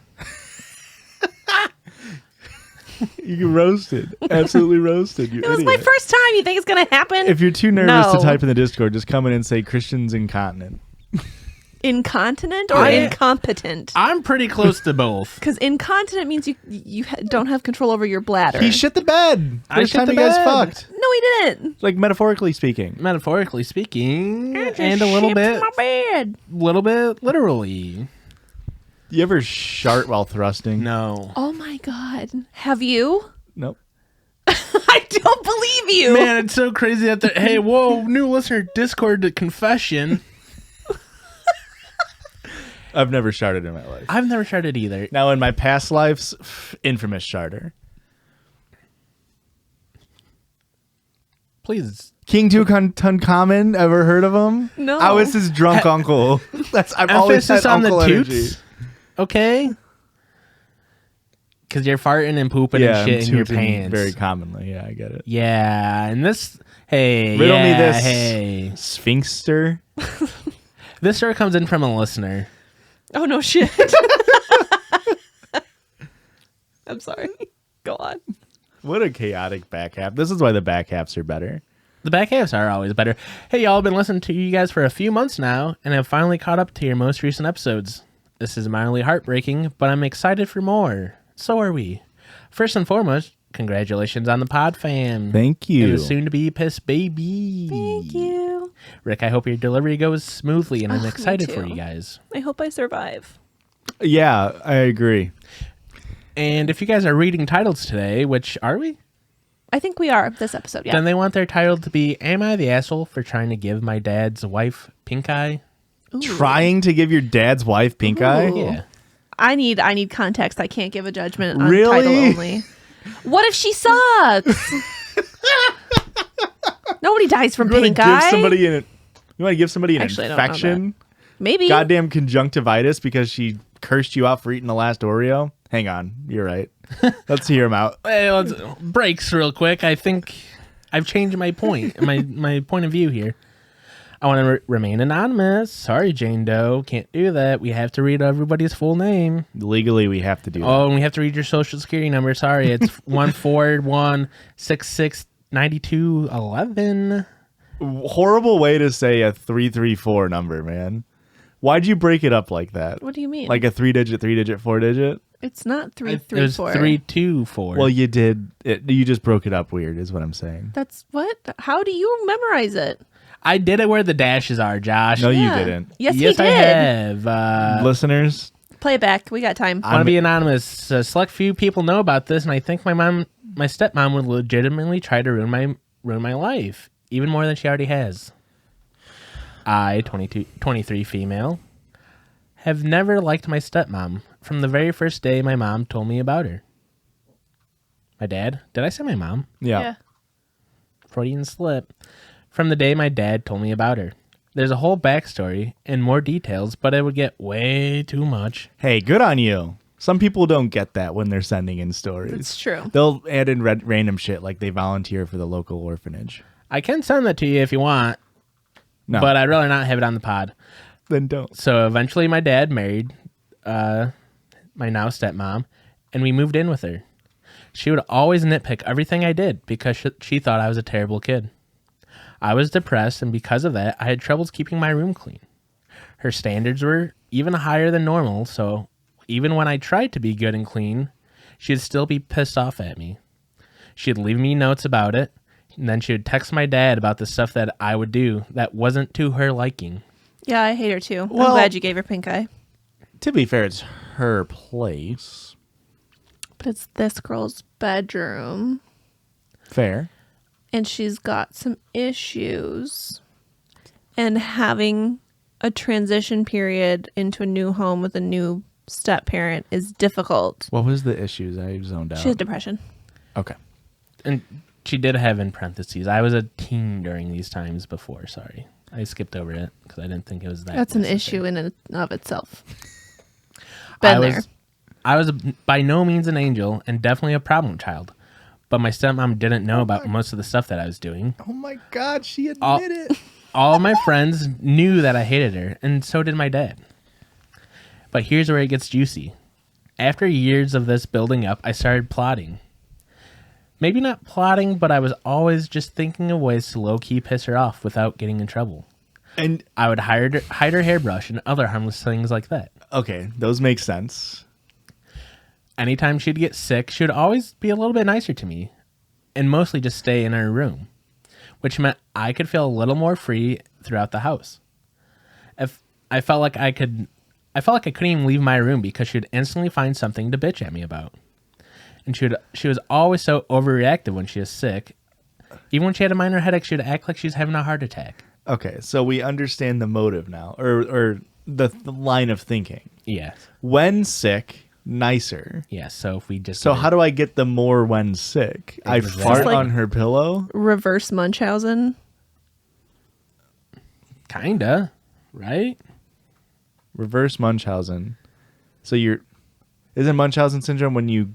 You roasted. Absolutely roasted. You It was my first time. You think it's going to happen? If you're too nervous to No. type in the Discord, just come in and say Christian's incontinent. Incontinent or incompetent? I'm pretty close to both. Because incontinent means you don't have control over your bladder. He shit the bed. I First shit time the you guys bed. fucked. No, he didn't. Like metaphorically speaking. Metaphorically speaking, I just and a little shit bit, my bed. literally. You ever shart while thrusting? No. Oh my God. Have you? Nope. I don't believe you. Man, it's so crazy out there. Hey, whoa, new listener, Discord to confession. I've never sharted in my life. I've never sharted either. Now, in my past lives, infamous sharter. Please. King Tutankhamun, ever heard of him? No. I was his drunk uncle. I've always had Emphasis on the uncle energy. toots. Okay. Because you're farting and pooping and I'm shit in your tooting pants. very commonly. Yeah, I get it. Yeah, and this, hey, Riddle yeah, me this. hey. Sphinxter. This story comes in from a listener. Oh, no shit. I'm sorry. Go on. What a chaotic back half. This is why the back halves are better. The back halves are always better. Hey, y'all, I've been listening to you guys for a few months now, and have finally caught up to your most recent episodes. This is mildly heartbreaking, but I'm excited for more. So are we. First and foremost, congratulations on the pod fam. Thank you. And the soon-to-be piss baby. Thank you. Rick, I hope your delivery goes smoothly, and I'm Me excited for too. you guys. I hope I survive. Yeah, I agree. And if you guys are reading titles today, which are we? I think we are this episode. Yeah. Then they want their title to be, Am I the Asshole for Trying to Give My Dad's Wife Pink Eye? Ooh. Trying to give your dad's wife pink eye? Ooh. Yeah. I need context. I can't give a judgment on Really? title only. What if she sucks? Nobody dies from You want to pink give eye. somebody an Actually, I don't know infection? Maybe. Goddamn conjunctivitis because she cursed you out for eating the last Oreo? Hang on. You're right. Let's hear him out. Hey, let's breaks real quick. I think I've changed my point, my point of view here. I want to remain anonymous. Sorry, Jane Doe. Can't do that. We have to read everybody's full name. Legally, we have to do that. Oh, and we have to read your social security number. Sorry, it's 141669211. Horrible way to say a 334 number, man. Why'd you break it up like that? What do you mean? Like a 3-digit, 4-digit? It's not three It three was four. 324. Well, you did. You just broke it up weird, is what I'm saying. That's what? How do you memorize it? I did it where the dashes are, Josh. No, Yeah. you didn't. Yes, yes, he I did. have. Listeners, Play it back. We got time. I want to be anonymous. A select few people know about this, and I think my stepmom would legitimately try to ruin my life, even more than she already has. I, 23 female, have never liked my stepmom from the very first day my mom told me about her. My dad? Did I say my mom? yeah. Freudian slip. From the day my dad told me about her. There's a whole backstory and more details, but it would get way too much. Hey, good on you. Some people don't get that when they're sending in stories. It's true. They'll add in random shit like they volunteer for the local orphanage. I can send that to you if you want, No, but I'd rather not have it on the pod. then don't. So eventually my dad married my now stepmom, and we moved in with her. She would always nitpick everything I did because she thought I was a terrible kid. I was depressed, and because of that, I had troubles keeping my room clean. Her standards were even higher than normal, so even when I tried to be good and clean, she'd still be pissed off at me. She'd leave me notes about it, and then she would text my dad about the stuff that I would do that wasn't to her liking. Yeah, I hate her too. Well- I'm glad you gave her pink eye. To be fair, it's her place. But it's this girl's bedroom. Fair. And she's got some issues. And having a transition period into a new home with a new step parent is difficult. What was the issues? I zoned out. She has depression. Okay. And she did have in parentheses, I was a teen during these times before. Sorry. I skipped over it because I didn't think it was that. That's an necessary. issue in and of itself. I Been was there. I was by no means an angel and definitely a problem child. But my stepmom didn't know about most of the stuff that I was doing. Oh my God, she admitted it. All of my friends knew that I hated her, and so did my dad. But here's where it gets juicy. After years of this building up, I started plotting. Maybe not plotting, but I was always just thinking of ways to low-key piss her off without getting in trouble. And I would hide her hairbrush and other harmless things like that. okay, those make sense. Anytime she'd get sick, she would always be a little bit nicer to me, and mostly just stay in her room, which meant I could feel a little more free throughout the house. If I felt like I couldn't even leave my room because she'd instantly find something to bitch at me about. And she was always so overreactive when she was sick. Even when she had a minor headache, she'd act like she was having a heart attack. Okay, so we understand the motive now, or the line of thinking. Yes. When sick, nicer. Yes. So if we just So how do I get the more when sick? I Exactly. fart Like- on her pillow? Reverse Munchausen. kinda right? Reverse Munchausen. So isn't Munchausen syndrome when you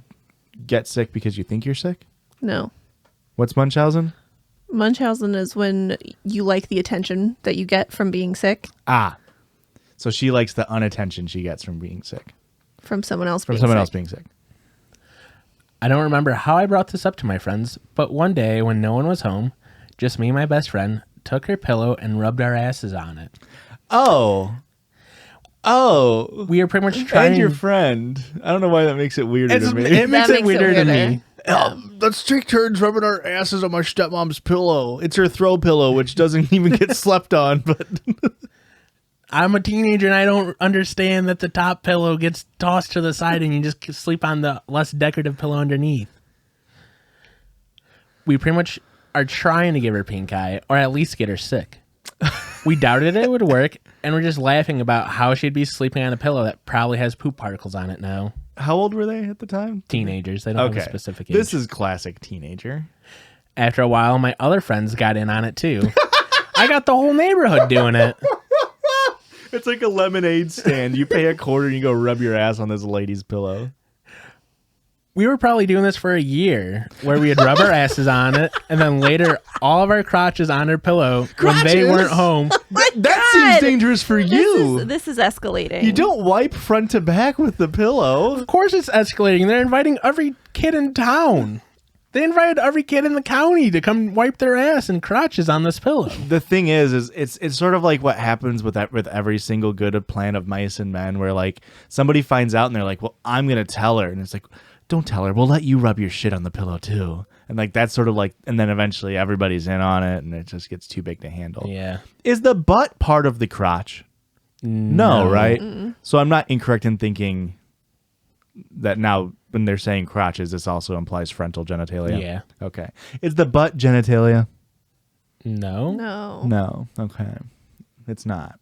get sick because you think you're sick? No. What's Munchausen? Munchausen is when you like the attention that you get from being sick Ah. So she likes the unattention she gets from being sick. from someone else. From being someone sick. else being sick. I don't remember how I brought this up to my friends, but one day when no one was home, just me and my best friend took her pillow and rubbed our asses on it. Oh. We were pretty much trying. And your friend. I don't know why that makes it weirder to me. It makes That it makes it weirder to weirder. me. Let's take turns rubbing our asses on my stepmom's pillow. It's her throw pillow, which doesn't even get slept on. But I'm a teenager and I don't understand that the top pillow gets tossed to the side and you just sleep on the less decorative pillow underneath. We pretty much are trying to give her pink eye or at least get her sick. We doubted it would work and we're just laughing about how she'd be sleeping on a pillow that probably has poop particles on it now. how old were they at the time? Teenagers, they don't have a specific age. This is classic teenager. After a while, my other friends got in on it too. I got the whole neighborhood doing it. It's like a lemonade stand. You pay $0.25 and you go rub your ass on this lady's pillow. We were probably doing this for a year, where we would rub our asses on it, and then later all of our crotches on her pillow when they Crotches? weren't home. That seems dangerous for you. This is escalating. You don't wipe front to back with the pillow. Of course it's escalating. They're inviting every kid in town. They invited every kid in the county to come wipe their ass and crotches on this pillow. The thing is it's sort of like what happens with every single good plan of mice and men, where like somebody finds out and they're like, well, I'm gonna tell her, and it's like, don't tell her, we'll let you rub your shit on the pillow too. And like that's sort of like, and then eventually everybody's in on it and it just gets too big to handle. Yeah. Is the butt part of the crotch? No, right? So I'm not incorrect in thinking that now when they're saying crotches, this also implies frontal genitalia. Yeah. Okay. Is the butt genitalia? No. No. No. Okay. It's not.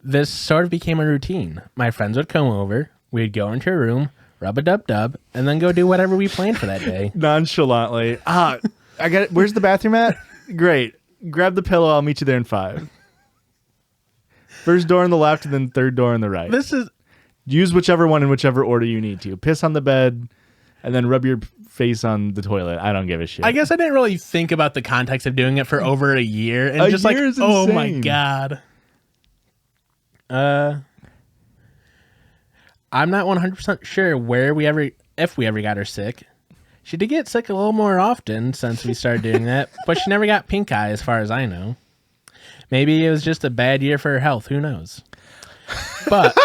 This sort of became a routine. My friends would come over, we'd go into her room, rub a dub-dub, and then go do whatever we planned for that day. Nonchalantly. I got it. Where's the bathroom at? Great. Grab the pillow. I'll meet you there in 5. First door on the left and then third door on the right. This is... Use whichever one in whichever order you need to. Piss on the bed and then rub your face on the toilet. I don't give a shit. I guess I didn't really think about the context of doing it for over a year. And A just year like, is oh my insane. God. I'm not 100% sure if we ever got her sick. She did get sick a little more often since we started doing that, but she never got pink eye as far as I know. Maybe it was just a bad year for her health. Who knows? But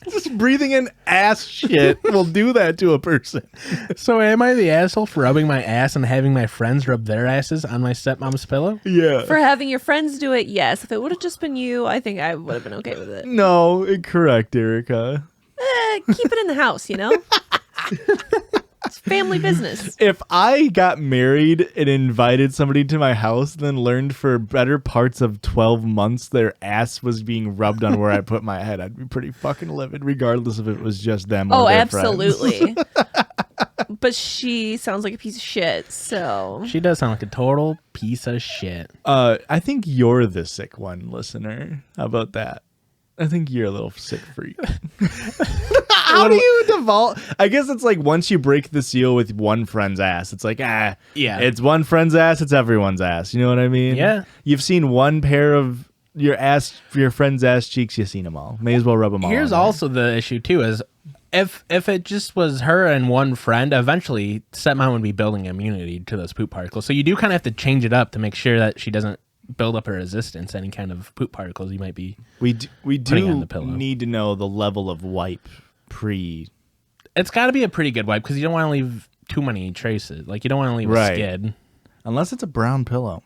Just breathing in ass shit will do that to a person. so am I the asshole for rubbing my ass and having my friends rub their asses on my stepmom's pillow? Yeah. For having your friends do it, yes. If it would have just been you, I think I would have been okay with it. No, incorrect, Erica. Keep it in the house, you know? It's family business. If I got married and invited somebody to my house, then learned for better parts of 12 months their ass was being rubbed on where I put my head, I'd be pretty fucking livid, regardless if it was just them or Oh, their friends. absolutely. But she sounds like a piece of shit, so. She does sound like a total piece of shit. I think you're the sick one, listener. How about that? I think you're a little sick freak. How do you devolve? I guess it's like once you break the seal with one friend's ass, it's like, Yeah. it's one friend's ass, it's everyone's ass. You know what I mean? Yeah. You've seen one pair of your friend's ass cheeks, you've seen them all. May as well rub them all. Here's on there. also the issue too: is if it just was her and one friend, eventually stepmom would be building immunity to those poop particles. So you do kind of have to change it up to make sure that she doesn't build up a resistance to any kind of poop particles you might be. We putting on do the pillow. need to know the level of wipe pre. It's got to be a pretty good wipe because you don't want to leave too many traces. Like you don't want to leave Right. a skid. Unless it's a brown pillow.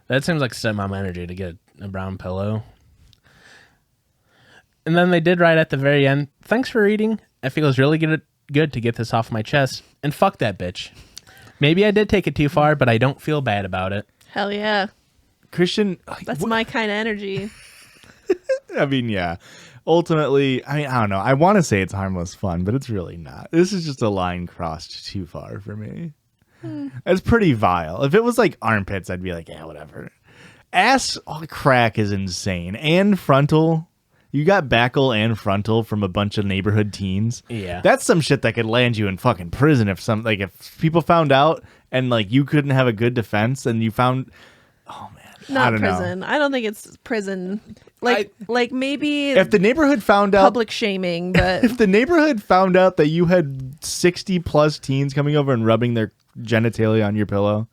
That seems like stepmom energy to get a brown pillow. And then they did right at the very end. Thanks for reading. It feels really good to get this off my chest. And fuck that bitch. Maybe I did take it too far, but I don't feel bad about it. Hell yeah. Christian, That's my kind of energy. I mean, yeah. Ultimately, I mean, I don't know. I want to say it's harmless fun, but it's really not. This is just a line crossed too far for me. It's pretty vile. If it was like armpits, I'd be like, yeah, whatever. Ass crack is insane. And frontal. You got backle and frontal from a bunch of neighborhood teens. Yeah. That's some shit that could land you in fucking prison if people found out and like you couldn't have a good defense and you found I Not don't know. prison. I don't think it's prison. Like maybe If the neighborhood found out public shaming, but if the neighborhood found out that you had 60 plus teens coming over and rubbing their genitalia on your pillow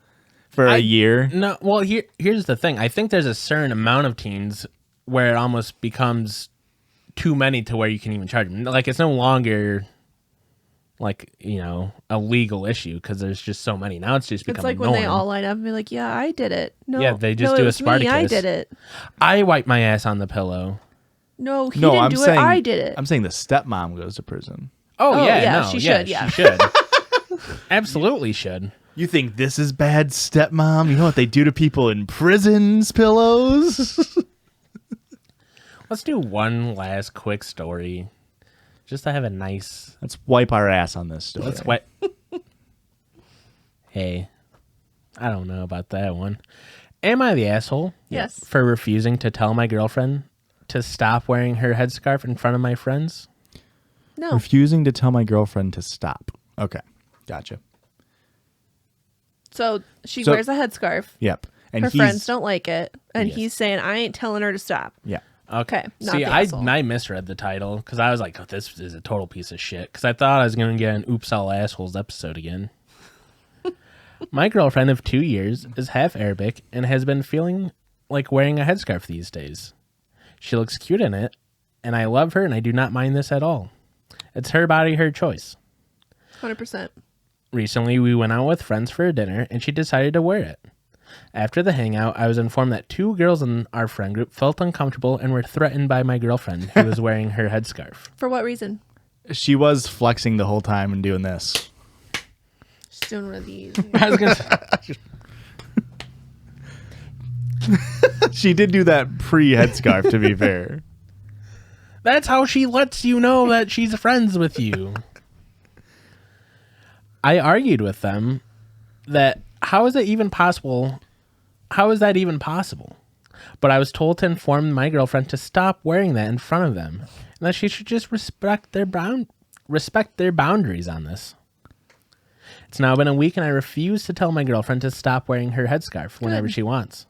for a year. No, well, here's the thing. I think there's a certain amount of teens where it almost becomes too many to where you can even charge them. Like, it's no longer, like, a legal issue because there's just so many. Now it's just it's becoming like when they norm. all line up and be like, "Yeah, I did it." No, Yeah, they just no, do it a was me. I Spartacus. did it. I wipe my ass on the pillow. No, he No, didn't I'm do saying it. I did it. I'm saying the stepmom goes to prison. Oh, yeah, yeah, no, she yeah, should, yeah. she should. Absolutely should. You think this is bad, stepmom? You know what they do to people in prisons, pillows? Let's do one last quick story. Just to have a nice... Let's wipe our ass on this story. Let's wet... Hey, I don't know about that one. Am I the asshole? Yes. For refusing to tell my girlfriend to stop wearing her headscarf in front of my friends? No, Refusing to tell my girlfriend to stop. Okay, gotcha. so she So- wears a headscarf. Yep. And Her he's, friends don't like it, and Yes. he's saying, "I ain't telling her to stop." Yeah. Okay, not See, the I asshole. misread the title because I was like, oh, this is a total piece of shit. Because I thought I was going to get an Oops All Assholes episode again. My girlfriend of 2 years is half Arabic and has been feeling like wearing a headscarf these days. She looks cute in it, and I love her and I do not mind this at all. It's her body, her choice. 100%. Recently, we went out with friends for a dinner and she decided to wear it. After the hangout, I was informed that 2 girls in our friend group felt uncomfortable and were threatened by my girlfriend who was wearing her headscarf. For what reason? She was flexing the whole time and doing this. She's doing one of these. I was gonna say, She did do that pre-headscarf, to be fair. that's how she lets you know that she's friends with you. I argued with them that how is that even possible? But I was told to inform my girlfriend to stop wearing that in front of them and that she should just respect their boundaries on this. It's now been a week and I refuse to tell my girlfriend to stop wearing her headscarf whenever she wants.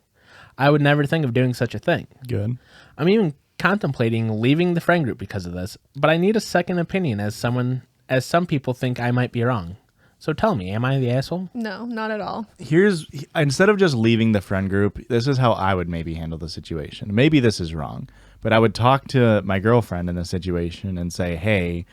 I would never think of doing such a thing. Good. I'm even contemplating leaving the friend group because of this, but I need a second opinion as some people think I might be wrong. So tell me, am I the asshole? No, not at all. Instead of just leaving the friend group, this is how I would maybe handle the situation. Maybe this is wrong, but I would talk to my girlfriend in the situation and say, hey,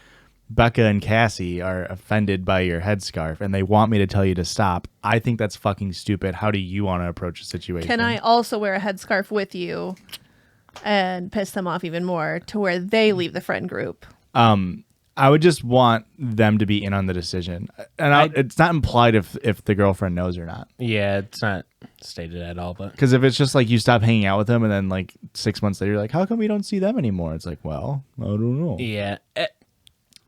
Becca and Cassie are offended by your headscarf and they want me to tell you to stop. I think that's fucking stupid. How do you want to approach the situation? Can I also wear a headscarf with you and piss them off even more to where they leave the friend group? I would just want them to be in on the decision. And it's not implied if the girlfriend knows or not. Yeah, it's not stated at all, but Because if it's just like you stop hanging out with them and then like 6 months later, you're like, how come we don't see them anymore? It's like, well, I don't know. yeah.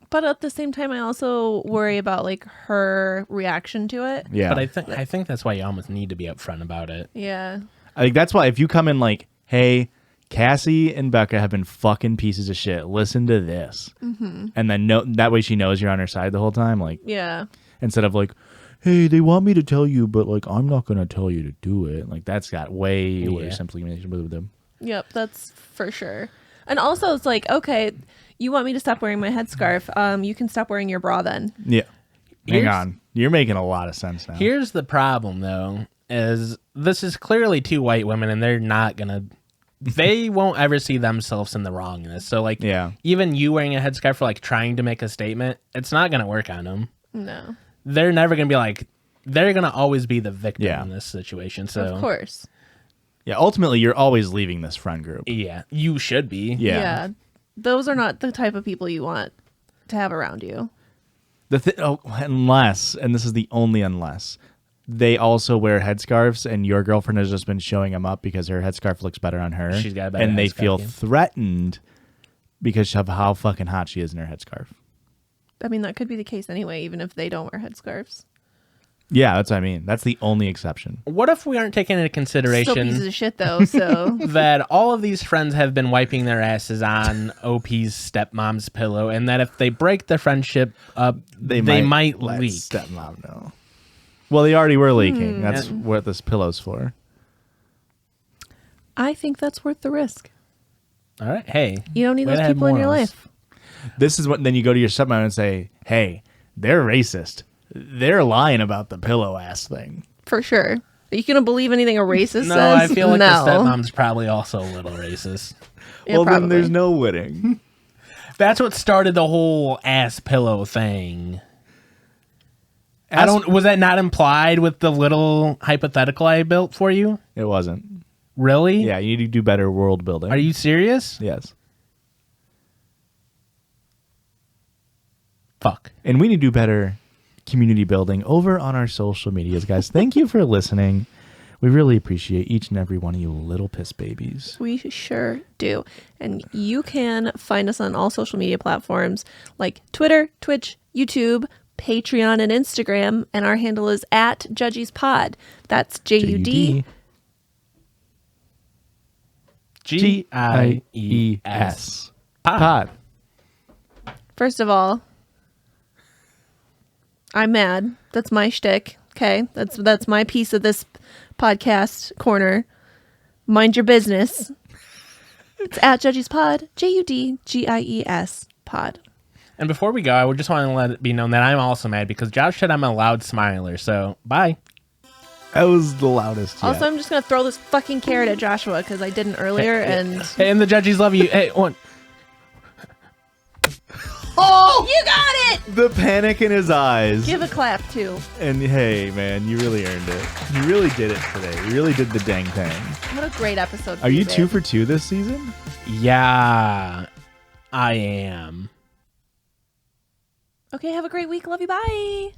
But at the same time, I also worry about like her reaction to it. Yeah. But I think that's why you almost need to be upfront about it. Yeah. I think that's why if you come in like, hey, Cassie and Becca have been fucking pieces of shit. Listen to this. Mm-hmm. And then that way she knows you're on her side the whole time. Like, Yeah. instead of like, hey, they want me to tell you, but like, I'm not going to tell you to do it. Like, that's got way worse implication with them. Yep, that's for sure. And also, it's like, okay, you want me to stop wearing my headscarf. You can stop wearing your bra then. Yeah. Hang Here's- on. You're making a lot of sense now. Here's the problem, though, is this is clearly two white women, and they're not gonna. They won't ever see themselves in the wrong in this. So, like, even you wearing a headscarf for like trying to make a statement, it's not gonna work on them. No. They're never gonna be like. They're gonna always be the victim in this situation. So, Of course. Yeah, ultimately, you're always leaving this friend group. yeah, you should be. Yeah. Those are not the type of people you want to have around you. Unless, and this is the only unless, they also wear headscarves and your girlfriend has just been showing them up because her headscarf looks better on her. She's got a better and they headscarf feel game. threatened because of how fucking hot she is in her headscarf. I mean, that could be the case anyway, even if they don't wear headscarves. Yeah, that's what I mean. That's the only exception. What if we aren't taking into Still consideration pieces of shit, though, so... that all of these friends have been wiping their asses on OP's stepmom's pillow, and that if they break the friendship up, they might let leak? Stepmom know. Well, they already were leaking. That's what this pillow's for. I think that's worth the risk. All right, hey, You don't need way to those have people in your morals. life. This is what then you go to your stepmom and say, hey, they're racist. They're lying about the pillow ass thing. For sure. Are you going to believe anything a racist No, says? I feel like no. the stepmom's probably also a little racist. Yeah, Well, then probably. there's no winning. That's what started the whole ass pillow thing. Was that not implied with the little hypothetical I built for you? It wasn't. Really? Yeah, you need to do better world building. Are you serious? Yes. Fuck. And we need to do better community building over on our social medias, guys. Thank you for listening. We really appreciate each and every one of you little piss babies. We sure do. And you can find us on all social media platforms like Twitter, Twitch, YouTube, Patreon, and Instagram. And our handle is at JudgiesPod. That's JUD. GIES. Pod. First of all, I'm mad. That's my shtick. Okay, that's my piece of this podcast corner. Mind your business. It's at Judgies Pod. JUDGIES Pod. And before we go, I would just want to let it be known that I'm also mad because Josh said I'm a loud smiler. So bye. That was the loudest yet. Also, I'm just gonna throw this fucking carrot at Joshua because I didn't earlier, and Hey, and the judges love you. Hey, one. Oh! you got it. The panic in his eyes. Give a clap too. And hey, man, you really earned it. You really did it today. You really did the dang thing. What a great episode. Are you babe. 2 for 2 this season? Yeah, I am. Okay, have a great week. Love you. Bye.